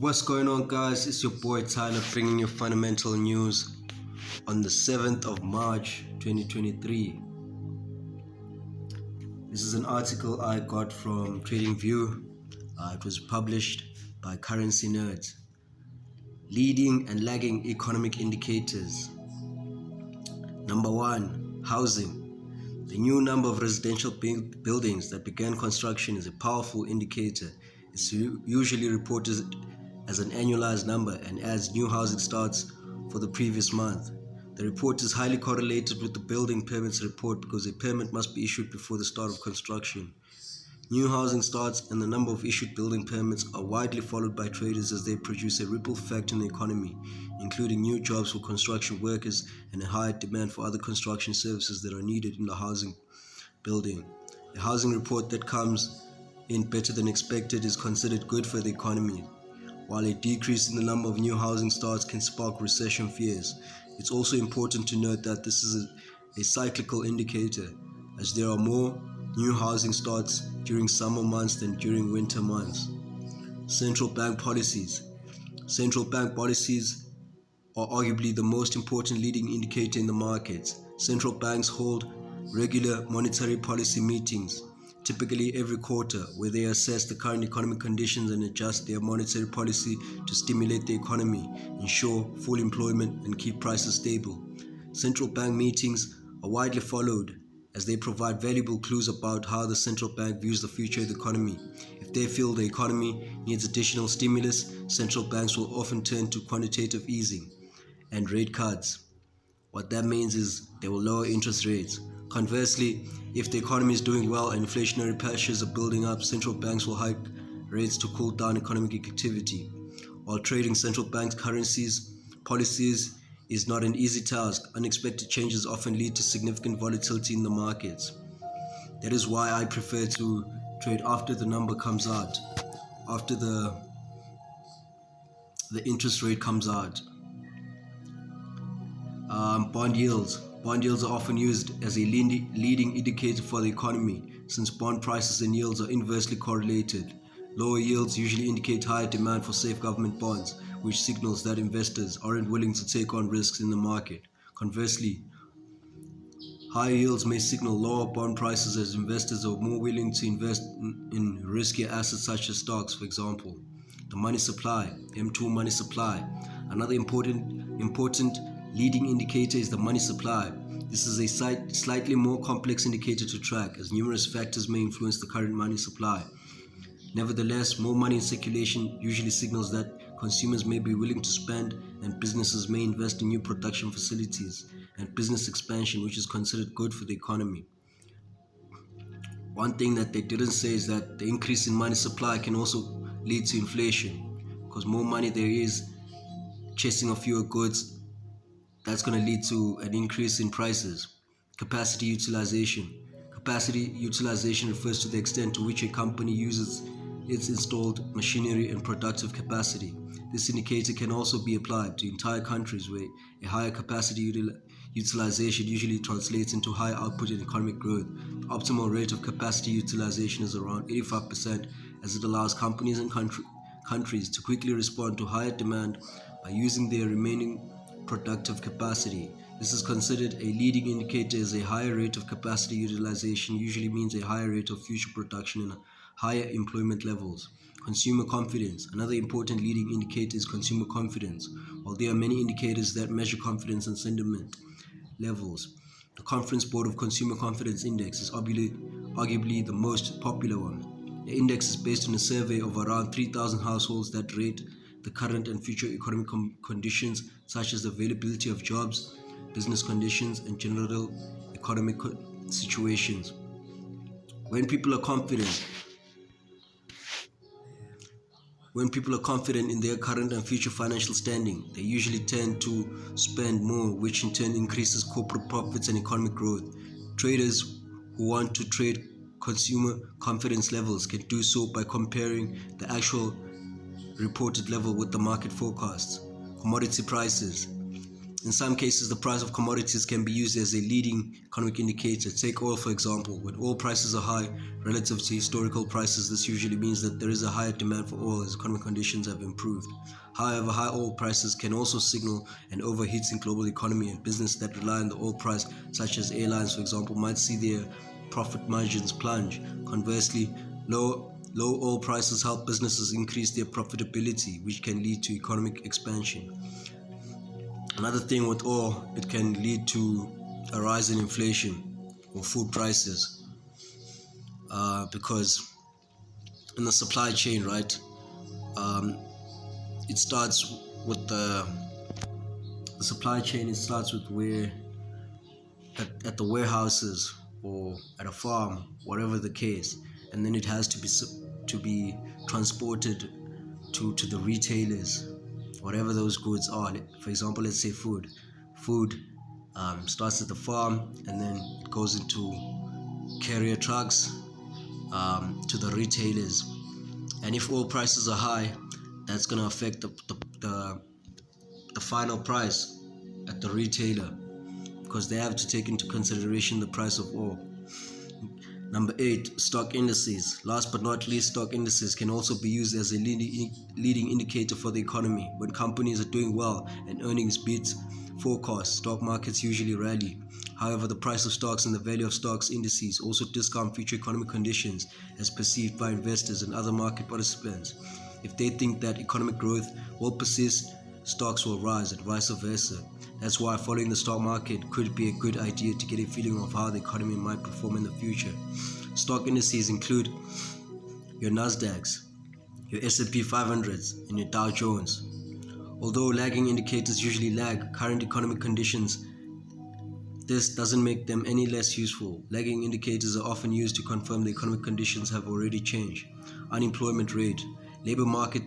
What's going on, guys? It's your boy Tyler bringing you fundamental news on the 7th of March 2023. This is an article I got from TradingView. It was published by Currency Nerds. Leading and lagging economic indicators. Number 1, housing. The new number of residential buildings that began construction is a powerful indicator. It's usually reported as an annualized number and adds new housing starts for the previous month. The report is highly correlated with the building permits report because a permit must be issued before the start of construction. New housing starts and the number of issued building permits are widely followed by traders as they produce a ripple effect in the economy, including new jobs for construction workers and a higher demand for other construction services that are needed in the housing building. A housing report that comes in better than expected is considered good for the economy. While a decrease in the number of new housing starts can spark recession fears, it's also important to note that this is a cyclical indicator, as there are more new housing starts during summer months than during winter months. Central bank policies. Central bank policies are arguably the most important leading indicator in the markets. Central banks hold regular monetary policy meetings, typically every quarter, where they assess the current economic conditions and adjust their monetary policy to stimulate the economy, ensure full employment, and keep prices stable. Central bank meetings are widely followed as they provide valuable clues about how the central bank views the future of the economy. If they feel the economy needs additional stimulus, central banks will often turn to quantitative easing and rate cuts. What that means is they will lower interest rates. Conversely, if the economy is doing well and inflationary pressures are building up, central banks will hike rates to cool down economic activity. While trading central bank currencies policies is not an easy task, unexpected changes often lead to significant volatility in the markets. That is why I prefer to trade after the number comes out, after the interest rate comes out. Bond yields. Bond yields are often used as a leading indicator for the economy, since bond prices and yields are inversely correlated. Lower yields usually indicate higher demand for safe government bonds, which signals that investors aren't willing to take on risks in the market. Conversely, higher yields may signal lower bond prices as investors are more willing to invest in riskier assets such as stocks, for example. The money supply, M2 money supply. Another important leading indicator is the money supply. This is a slightly more complex indicator to track, as numerous factors may influence the current money supply. Nevertheless, more money in circulation usually signals that consumers may be willing to spend and businesses may invest in new production facilities and business expansion, which is considered good for the economy. One thing that they didn't say is that the increase in money supply can also lead to inflation, because more money there is chasing of fewer goods, that's going to lead to an increase in prices. Capacity utilization. Capacity utilization refers to the extent to which a company uses its installed machinery and productive capacity. This indicator can also be applied to entire countries where a higher capacity utilization usually translates into higher output and economic growth. The optimal rate of capacity utilization is around 85%, as it allows companies and countries to quickly respond to higher demand by using their remaining productive capacity. This is considered a leading indicator, as a higher rate of capacity utilization usually means a higher rate of future production and higher employment levels. Consumer confidence. Another important leading indicator is consumer confidence. While there are many indicators that measure confidence and sentiment levels, the Conference Board of Consumer Confidence Index is arguably the most popular one. The index is based on a survey of around 3,000 households that rate the current and future economic conditions, such as the availability of jobs, business conditions, and general economic situations. When people are confident in their current and future financial standing, they usually tend to spend more, which in turn increases corporate profits and economic growth. Traders who want to trade consumer confidence levels can do so by comparing the actual reported level with the market forecasts. Commodity prices. In some cases, the price of commodities can be used as a leading economic indicator. Take oil, for example. When oil prices are high relative to historical prices, this usually means that there is a higher demand for oil as economic conditions have improved. However, high oil prices can also signal an overheating global economy, and businesses that rely on the oil price, such as airlines, for example, might see their profit margins plunge. Conversely, low oil prices help businesses increase their profitability, which can lead to economic expansion. Another thing with oil, it can lead to a rise in inflation or food prices, because in the supply chain, right, it starts with the supply chain. It starts with where at the warehouses or at a farm, whatever the case, and then it has to be transported to the retailers, whatever those goods are. For example, let's say food starts at the farm and then it goes into carrier trucks to the retailers. And if oil prices are high, that's going to affect the final price at the retailer, because they have to take into consideration the price of oil. Number 8, stock indices. Last but not least, stock indices can also be used as a leading indicator for the economy. When companies are doing well and earnings beat forecasts, stock markets usually rally. However, the price of stocks and the value of stocks indices also discount future economic conditions as perceived by investors and other market participants. If they think that economic growth will persist, stocks will rise and vice versa. That's why following the stock market could be a good idea to get a feeling of how the economy might perform in the future. Stock indices include your Nasdaqs, your S&P 500s, and your Dow Jones. Although lagging indicators usually lag current economic conditions, this doesn't make them any less useful. Lagging indicators are often used to confirm the economic conditions have already changed. Unemployment rate. Labor market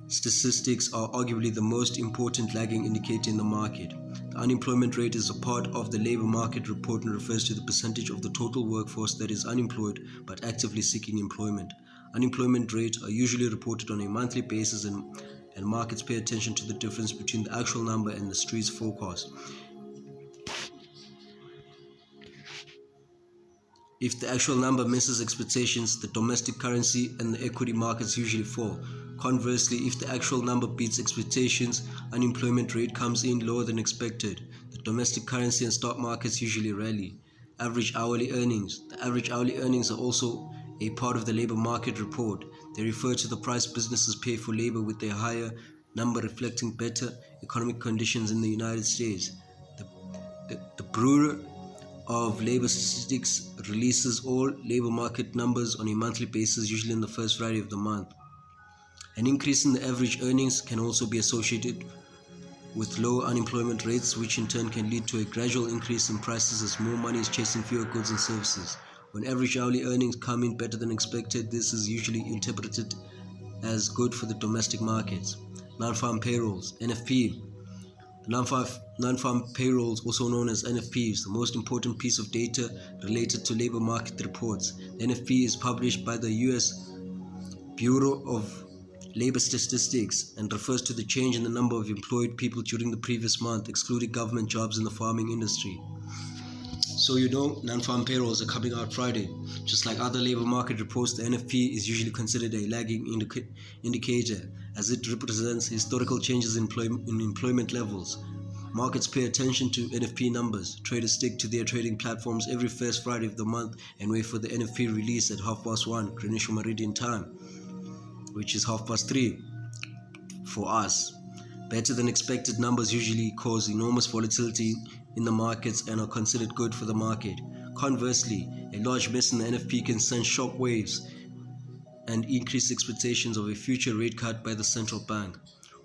statistics are arguably the most important lagging indicator in the market. The unemployment rate is a part of the labor market report and refers to the percentage of the total workforce that is unemployed but actively seeking employment. Unemployment rates are usually reported on a monthly basis, and markets pay attention to the difference between the actual number and the street's forecast. If the actual number misses expectations, the domestic currency and the equity markets usually fall. Conversely, if the actual number beats expectations, unemployment rate comes in lower than expected. The domestic currency and stock markets usually rally. Average hourly earnings. The average hourly earnings are also a part of the labor market report. They refer to the price businesses pay for labor, with a higher number reflecting better economic conditions in the United States. The Bureau of Labor Statistics releases all labor market numbers on a monthly basis, usually on the first Friday of the month. An increase in the average earnings can also be associated with low unemployment rates, which in turn can lead to a gradual increase in prices as more money is chasing fewer goods and services. When average hourly earnings come in better than expected, this is usually interpreted as good for the domestic markets. Non-farm payrolls, NFP. Non-farm payrolls, also known as NFPs, the most important piece of data related to labor market reports. The NFP is published by the US Bureau of Labor Statistics and refers to the change in the number of employed people during the previous month, excluding government jobs in the farming industry. So non-farm payrolls are coming out Friday. Just like other labor market reports, the NFP is usually considered a lagging indicator, as it represents historical changes in employment levels. Markets pay attention to NFP numbers. Traders stick to their trading platforms every first Friday of the month and wait for the NFP release at 1:30 Greenwich Meridian time, which is 3:30 for us. Better than expected numbers usually cause enormous volatility in the markets and are considered good for the market. Conversely, a large miss in the NFP can send shock waves and increase expectations of a future rate cut by the central bank.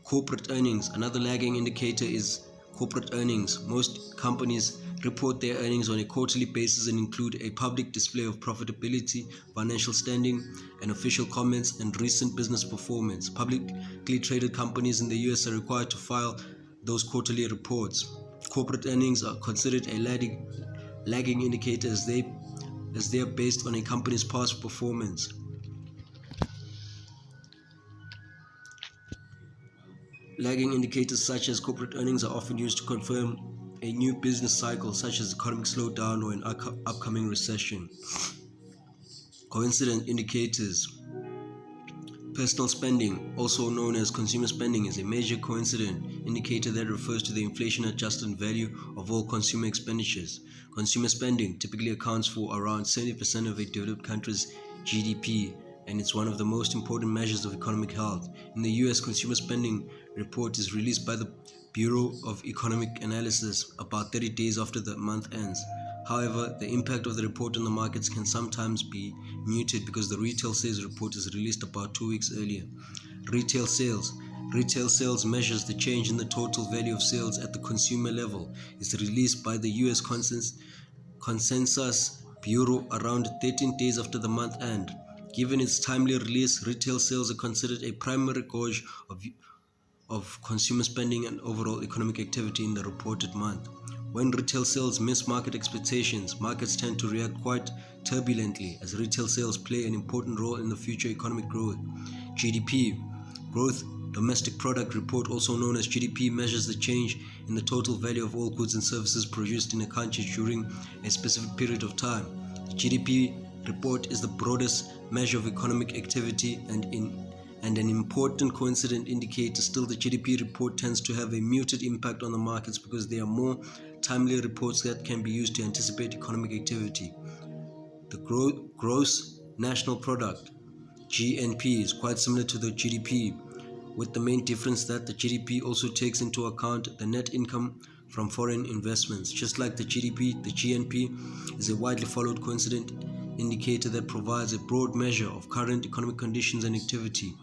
Corporate earnings. Another lagging indicator is corporate earnings. Most companies report their earnings on a quarterly basis and include a public display of profitability, financial standing, and official comments and recent business performance. Publicly traded companies in the US are required to file those quarterly reports. Corporate earnings are considered a lagging indicator as they are based on a company's past performance. Lagging indicators such as corporate earnings are often used to confirm a new business cycle, such as economic slowdown or an upcoming recession. Coincident indicators. Personal spending, also known as consumer spending, is a major coincident indicator that refers to the inflation-adjusted value of all consumer expenditures. Consumer spending typically accounts for around 70% of a developed country's GDP, and it's one of the most important measures of economic health. In the US, consumer spending report is released by the Bureau of Economic Analysis about 30 days after the month ends. However, the impact of the report on the markets can sometimes be muted because the retail sales report is released about 2 weeks earlier. Retail sales. Retail sales measures the change in the total value of sales at the consumer level. It's released by the US Consensus Bureau around 13 days after the month end. Given its timely release, retail sales are considered a primary gauge of consumer spending and overall economic activity in the reported month. When retail sales miss market expectations, markets tend to react quite turbulently, as retail sales play an important role in the future economic growth. GDP, Growth Domestic Product Report, also known as GDP, measures the change in the total value of all goods and services produced in a country during a specific period of time. The GDP report is the broadest measure of economic activity and an important coincident indicator. Still, the GDP report tends to have a muted impact on the markets because there are more timely reports that can be used to anticipate economic activity. The Gross National Product, GNP, is quite similar to the GDP, with the main difference that the GDP also takes into account the net income from foreign investments. Just like the GDP, the GNP is a widely followed coincident indicator that provides a broad measure of current economic conditions and activity.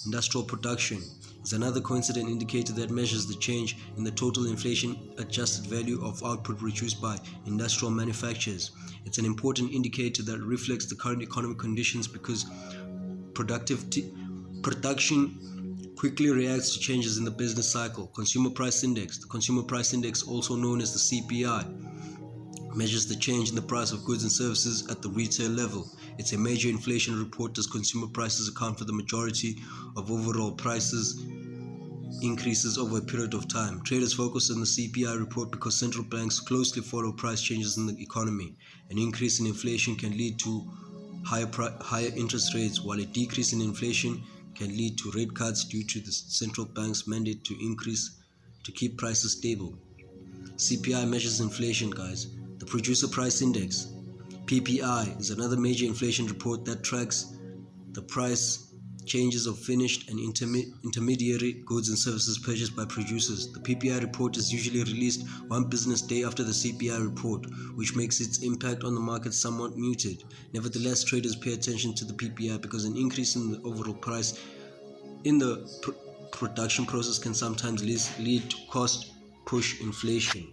Industrial production is another coincident indicator that measures the change in the total inflation-adjusted value of output produced by industrial manufacturers. It's an important indicator that reflects the current economic conditions because production quickly reacts to changes in the business cycle. Consumer Price Index. The Consumer Price Index, also known as the CPI, measures the change in the price of goods and services at the retail level. It's a major inflation report as consumer prices account for the majority of overall prices increases over a period of time. Traders focus on the CPI report because central banks closely follow price changes in the economy. An increase in inflation can lead to higher interest rates, while a decrease in inflation can lead to rate cuts due to the central bank's mandate to keep prices stable. CPI measures inflation, guys. The Producer Price Index, PPI, is another major inflation report that tracks the price changes of finished and intermediary goods and services purchased by producers. The PPI report is usually released one business day after the CPI report, which makes its impact on the market somewhat muted. Nevertheless, traders pay attention to the PPI because an increase in the overall price in the production process can sometimes lead to cost push inflation.